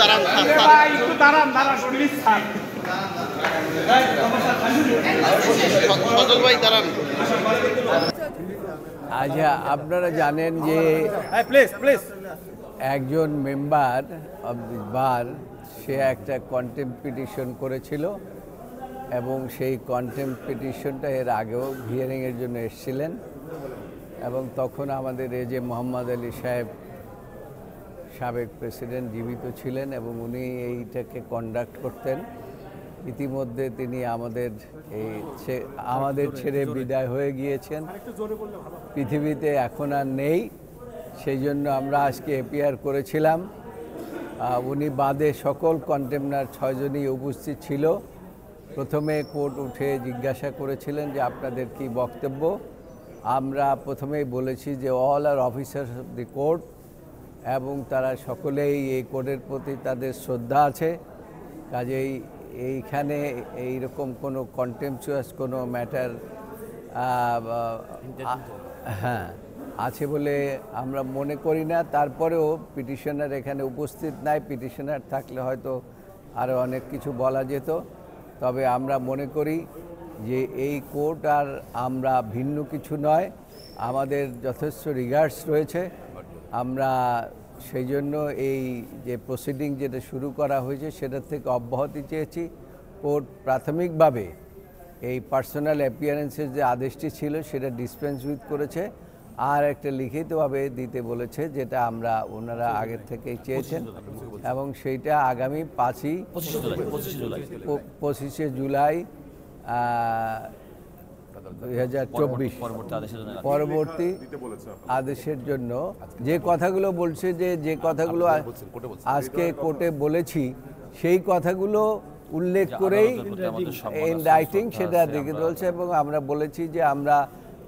দাঁড়ান একটু দাঁড়ান প্লিজ স্যার। সজল ভাই দাঁড়ান। আচ্ছা, আপনারা জানেন যে প্লিজ প্লিজ একজন মেম্বার অব দি বার সে একটা কন্টেম্প পিটিশন করেছিল এবং সেই কন্টেম্প পিটিশনটা এর আগেও হিয়ারিংয়ের জন্য এসেছিলেন এবং তখন আমাদের এই যে মোহাম্মদ আলী সাহেব সাবেক প্রেসিডেন্ট জীবিত ছিলেন এবং উনি এইটাকে কন্ডাক্ট করতেন। ইতিমধ্যে তিনি আমাদের ছেড়ে বিদায় হয়ে গিয়েছেন, পৃথিবীতে এখন আর নেই। সেই জন্য আমরা আজকে এপিআর করেছিলাম। উনি বাদে সকল কন্টেমনার 6 জনই উপস্থিত ছিল। প্রথমে কোর্ট উঠে জিজ্ঞাসা করেছিলেন যে আপনাদের কি বক্তব্য। আমরা প্রথমেই বলেছি যে all are officers of the court এবং তারা সকলেই এই কোর্টের প্রতি তাদের শ্রদ্ধা আছে, কাজেই এইখানে এইরকম কোনো কন্টেম্পচুয়াস কোনো ম্যাটার হ্যাঁ আছে বলে আমরা মনে করি না। তারপরেও পিটিশনার এখানে উপস্থিত নাই, পিটিশনার থাকলে হয়তো আরও অনেক কিছু বলা যেত। তবে আমরা মনে করি যে এই কোর্ট আর আমরা ভিন্ন কিছু নয়, আমাদের যথেষ্ট রিগার্ডস রয়েছে। আমরা সেই জন্য এই যে প্রসিডিং যেটা শুরু করা হয়েছে সেটার থেকে অব্যাহতি চেয়েছি। কোর্ট প্রাথমিকভাবে এই পার্সোনাল অ্যাপিয়ারেন্সের যে আদেশটি ছিল সেটা ডিসপেন্স উইথ করেছে, আর একটা লিখিতভাবে দিতে বলেছে, যেটা আমরা ওনারা আগের থেকেই চেয়েছেন এবং সেইটা আগামী 25শে জুলাই 2024 পরবর্তী আদেশের জন্য যে কথাগুলো বলছে, যে কথাগুলো আজকে কোর্টে বলেছি সেই কথাগুলো উল্লেখ করেই ইন রাইটিং সেটা দেখে বলছে। এবং আমরা বলেছি যে আমরা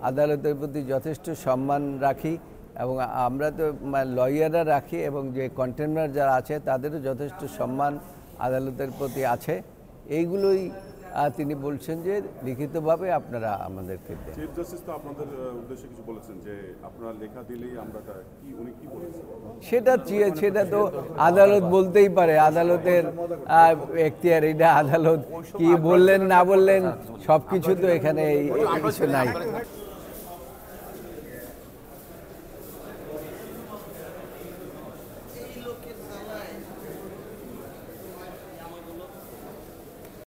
আদালতের প্রতি যথেষ্ট সম্মান রাখি এবং আমরা তো লয়াররা রাখি এবং যে কন্টেমনার যারা আছে তাদেরও যথেষ্ট সম্মান আদালতের প্রতি আছে। এইগুলোই তিনি বলছেন যে লিখিতভাবে আপনারা আমাদেরকে দেন। চিফ জাস্টিস তো আপনাদের উদ্দেশ্যে কিছু বলেছেন যে আপনারা লেখা দিলেই আমরা উনি কি বলেছেন সেটা তো আদালত বলতেই পারে, আদালতের এখতিয়ার, এটা আদালত কি বললেন না বললেন সব কিছু তো এখানে কিছু নাই।